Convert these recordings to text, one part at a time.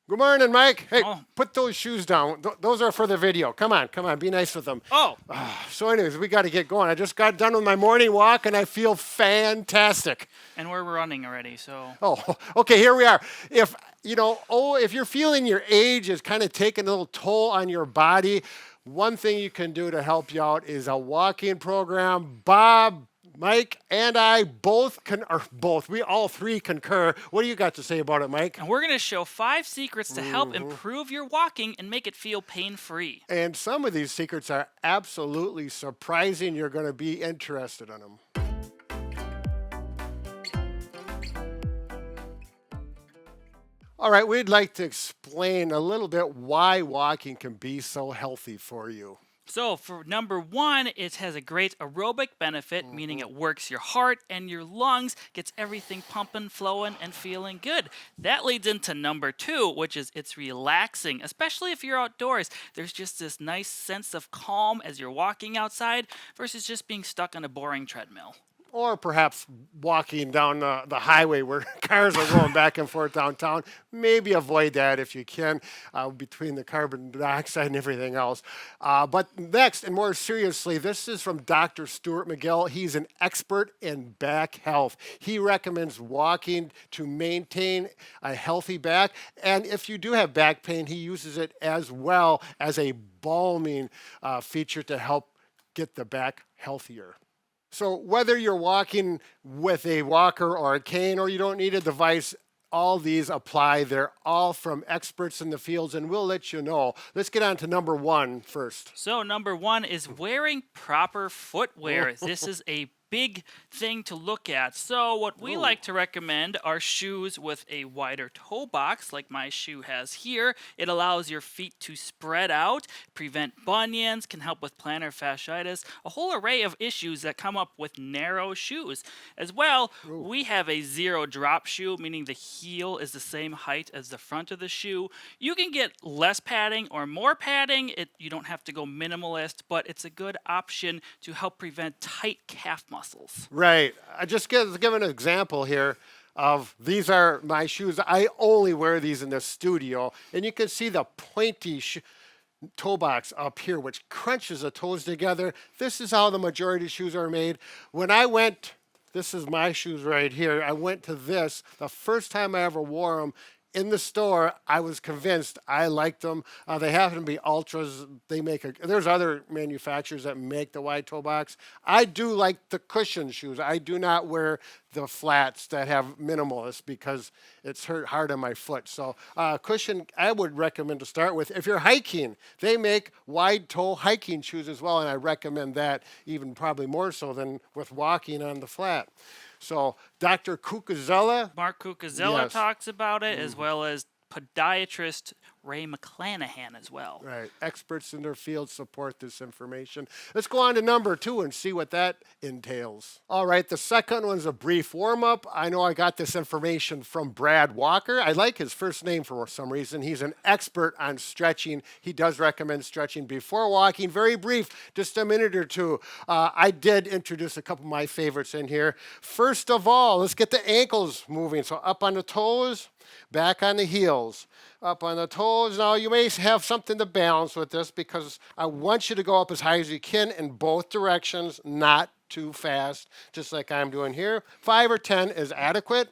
Good morning, Mike. Hey, Oh. put those shoes down. Those are for the video. Come on, be nice with them. Oh, So anyways, we got to get going. I just got done with my morning walk and I feel fantastic. and we're running already, so. Oh, okay, here we are. If you're feeling your age is kind of taking a little toll on your body, one thing you can do to help you out is a walking program. Bob, Mike, and I we all three concur. What do you got to say about it, Mike? And we're going to show 5 secrets to help improve your walking and make it feel pain-free. And some of these secrets are absolutely surprising. You're going to be interested in them. All right, we'd like to explain a little bit why walking can be so healthy for you. So, for number 1, it has a great aerobic benefit, meaning it works your heart and your lungs, gets everything pumping, flowing, and feeling good. That leads into number 2, which is it's relaxing, especially if you're outdoors. There's just this nice sense of calm as you're walking outside versus just being stuck on a boring treadmill. Or perhaps walking down the highway where cars are going back and forth downtown. Maybe avoid that if you can, between the carbon dioxide and everything else. But next, and more seriously, this is from Dr. Stuart McGill. He's an expert in back health. He recommends walking to maintain a healthy back. And if you do have back pain, he uses it as well as a balming feature to help get the back healthier. So whether you're walking with a walker or a cane or you don't need a device, all these apply. They're all from experts in the fields, and we'll let you know. Let's get on to number 1 first. So, number 1 is wearing proper footwear. This is a big thing to look at. So, what we like to recommend are shoes with a wider toe box, like my shoe has here. It allows your feet to spread out, prevent bunions, can help with plantar fasciitis, a whole array of issues that come up with narrow shoes. As well, we have a zero drop shoe, meaning the heel is the same height as the front of the shoe. You can get less padding or more padding. You don't have to go minimalist, but it's a good option to help prevent tight calf muscles. Right. I just give an example here of these are my shoes. I only wear these in the studio, and you can see the pointy toe box up here, which crunches the toes together. This is how the majority of shoes are made. This is my shoes right here. I went to this the first time I ever wore them. In the store, I was convinced I liked them. They happen to be ultras. There's other manufacturers that make the wide toe box. I do like the cushion shoes. I do not wear the flats that have minimalist because it's hard on my foot. So cushion, I would recommend to start with. If you're hiking, they make wide toe hiking shoes as well, and I recommend that even probably more so than with walking on the flat. So Dr. Cucuzella, Mark Cucuzella Yes. talks about it, as well as podiatrist Ray McClanahan as well. right, experts in their field support this information. Let's go on to number 2 and see what that entails. All right, the second one's a brief warm-up. I know I got this information from Brad Walker. I like his first name for some reason. He's an expert on stretching. He does recommend stretching before walking. Very brief, just a minute or two. I did introduce a couple of my favorites in here. First of all, let's get the ankles moving. So up on the toes, back on the heels, up on the toes. Now, you may have something to balance with this because I want you to go up as high as you can in both directions, not too fast, just like I'm doing here. 5 or 10 is adequate.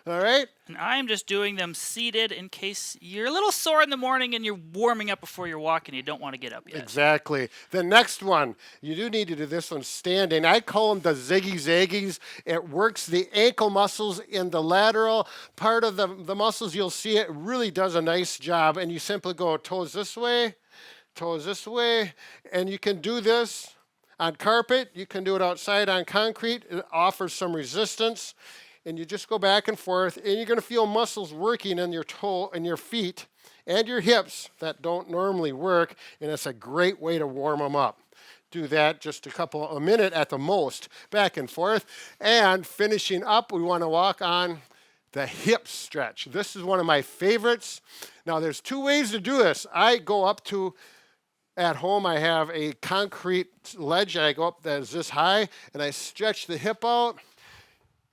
All right? And I'm just doing them seated in case you're a little sore in the morning and you're warming up before you're walking. You don't want to get up yet. Exactly. The next one, you do need to do this one standing. I call them the ziggy zaggies. It works the ankle muscles in the lateral part of the muscles. You'll see it really does a nice job. And you simply go toes this way, and you can do this on carpet. You can do it outside on concrete. It offers some resistance. And you just go back and forth, and you're going to feel muscles working in your toe and your feet and your hips that don't normally work, and it's a great way to warm them up. Do that just a minute at the most, back and forth. And finishing up, we want to walk on the hip stretch. This is one of my favorites. Now, there's 2 ways to do this. I go up to At home, I have a concrete ledge. I go up that is this high, and I stretch the hip out.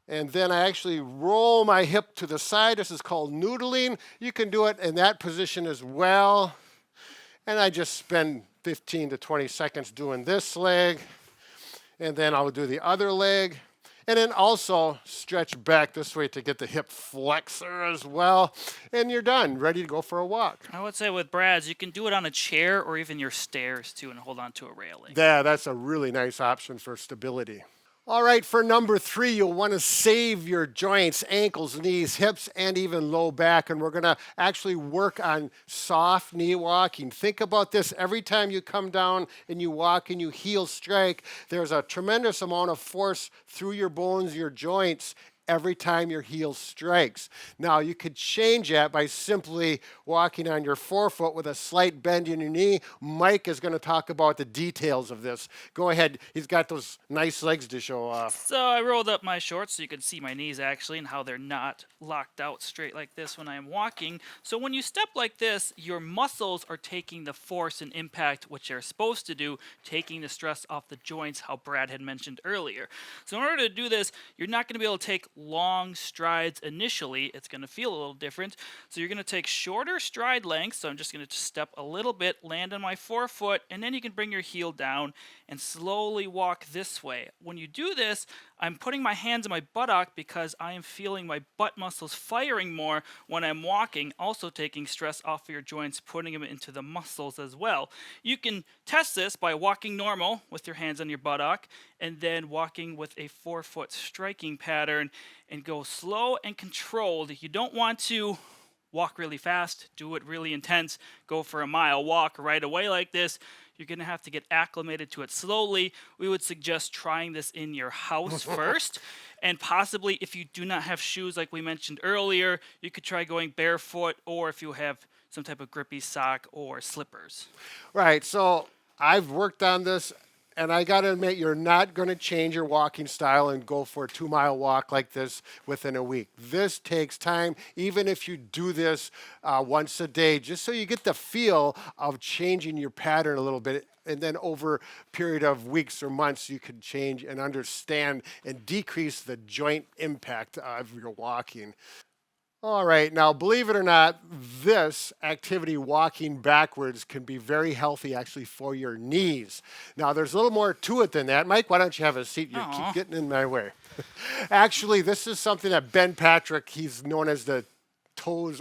And then I actually roll my hip to the side. This is called noodling. You can do it in that position as well. And I just spend 15 to 20 seconds doing this leg. And then I'll do the other leg. And then also stretch back this way to get the hip flexor as well. And you're done, ready to go for a walk. I would say with Brad's, you can do it on a chair or even your stairs too and hold on to a railing. Yeah, that's a really nice option for stability. All right, for number 3, you'll want to save your joints, ankles, knees, hips, and even low back. And we're going to actually work on soft knee walking. Think about this. Every time you come down and you walk and you heel strike, there's a tremendous amount of force through your bones, your joints, every time your heel strikes. Now, you could change that by simply walking on your forefoot with a slight bend in your knee. Mike is going to talk about the details of this. Go ahead. He's got those nice legs to show off. So I rolled up my shorts so you could see my knees actually and how they're not locked out straight like this when I'm walking. So when you step like this, your muscles are taking the force and impact, which they're supposed to do, taking the stress off the joints, how Brad had mentioned earlier. So in order to do this, you're not going to be able to take long strides initially. It's going to feel a little different. So you're going to take shorter stride lengths. So I'm just going to step a little bit, land on my forefoot, and then you can bring your heel down and slowly walk this way. When you do this, I'm putting my hands on my buttock because I am feeling my butt muscles firing more when I'm walking, also taking stress off of your joints, putting them into the muscles as well. You can test this by walking normal with your hands on your buttock and then walking with a forefoot striking pattern and go slow and controlled. You don't want to walk really fast, do it really intense, go for a mile walk right away like this. You're going to have to get acclimated to it slowly. We would suggest trying this in your house first. And possibly if you do not have shoes like we mentioned earlier, you could try going barefoot, or if you have some type of grippy sock or slippers. Right, so I've worked on this, and I got to admit, you're not going to change your walking style and go for a 2-mile walk like this within a week. This takes time, even if you do this once a day, just so you get the feel of changing your pattern a little bit. And then over a period of weeks or months, you can change and understand and decrease the joint impact of your walking. All right, now believe it or not, this activity, walking backwards, can be very healthy actually for your knees. Now there's a little more to it than that. Mike, why don't you have a seat? You keep getting in my way. Actually, this is something that Ben Patrick, he's known as the knees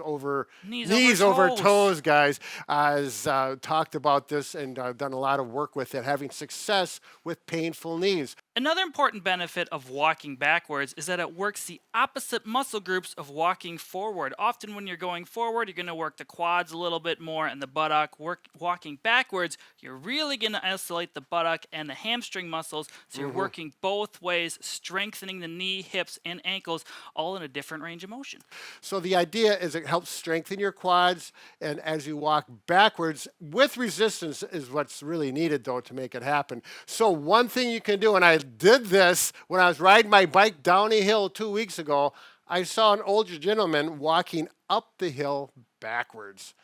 over toes, guys, has talked about this and done a lot of work with it, having success with painful knees. Another important benefit of walking backwards is that it works the opposite muscle groups of walking forward. Often when you're going forward, you're going to work the quads a little bit more and the buttock. Walking backwards, you're really going to isolate the buttock and the hamstring muscles. So you're working both ways, strengthening the knee, hips, and ankles, all in a different range of motion. So the idea is it helps strengthen your quads, and as you walk backwards with resistance is what's really needed, though, to make it happen. So one thing you can do, and I did this when I was riding my bike down a hill 2 weeks ago. I saw an older gentleman walking up the hill backwards.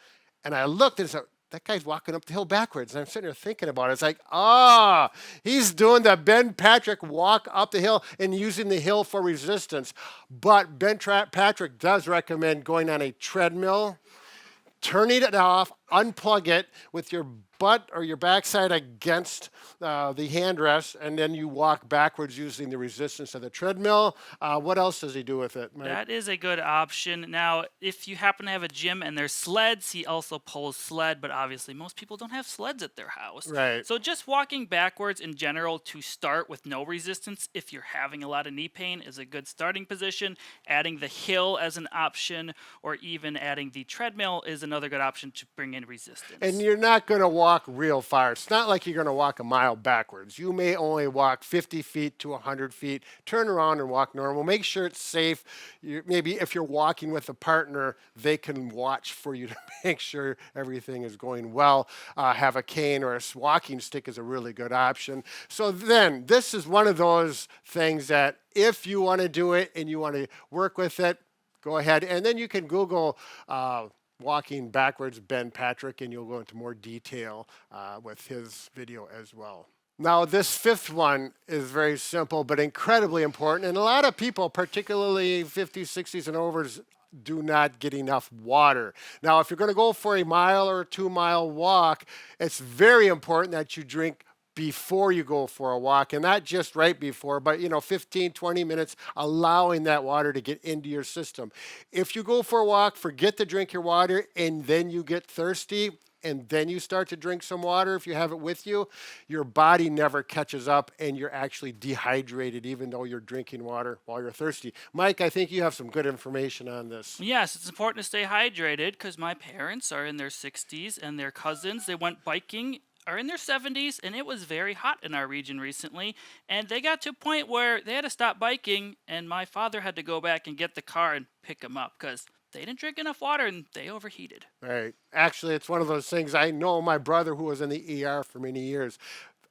And I looked and said, that guy's walking up the hill backwards. And I'm sitting there thinking about it. It's like, he's doing the Ben Patrick walk up the hill and using the hill for resistance. But Ben Patrick does recommend going on a treadmill, turning it off, unplug it with your butt or your backside against the handrest, and then you walk backwards using the resistance of the treadmill. What else does he do with it, Mike? That is a good option. Now, if you happen to have a gym and there's sleds, he also pulls sled, but obviously most people don't have sleds at their house. Right. So just walking backwards in general to start with no resistance, if you're having a lot of knee pain, is a good starting position. Adding the hill as an option, or even adding the treadmill, is another good option to bring in resistance. And you're not going to walk real far. It's not like you're going to walk a mile backwards. You may only walk 50 feet to 100 feet. Turn around and walk normal. Make sure it's safe. Maybe if you're walking with a partner, they can watch for you to make sure everything is going well. Have a cane or a walking stick is a really good option. So then, this is one of those things that if you want to do it and you want to work with it, go ahead. And then you can Google walking backwards Ben Patrick, and you'll go into more detail with his video as well. Now, this fifth one is very simple but incredibly important. And a lot of people, particularly 50s, 60s, and overs, do not get enough water. Now, if you're going to go for a mile or a 2 mile walk, it's very important that you drink before you go for a walk, and not just right before, but 15, 20 minutes, allowing that water to get into your system. If you go for a walk, forget to drink your water, and then you get thirsty, and then you start to drink some water if you have it with you, your body never catches up and you're actually dehydrated even though you're drinking water while you're thirsty. Mike, I think you have some good information on this. Yes, it's important to stay hydrated because my parents are in their 60s and their cousins, they went biking, are in their 70s, and it was very hot in our region recently. And they got to a point where they had to stop biking, and my father had to go back and get the car and pick them up because they didn't drink enough water and they overheated. Right. Actually, it's one of those things. I know my brother, who was in the ER for many years,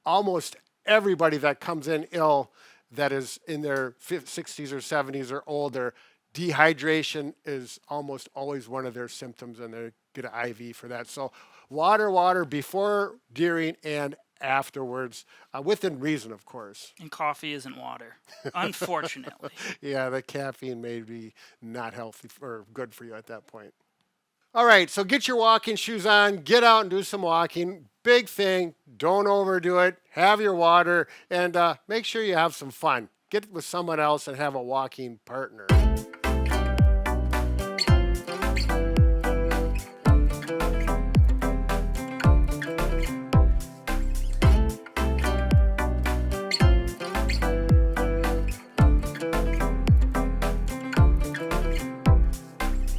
almost everybody that comes in ill that is in their 60s or 70s or older, dehydration is almost always one of their symptoms, and they get an IV for that. So water before, during, and afterwards, within reason, of course. And coffee isn't water, unfortunately. Yeah, the caffeine may be not healthy or good for you at that point. All right, so get your walking shoes on, get out and do some walking. Big thing, don't overdo it. Have your water, and make sure you have some fun. Get with someone else and have a walking partner.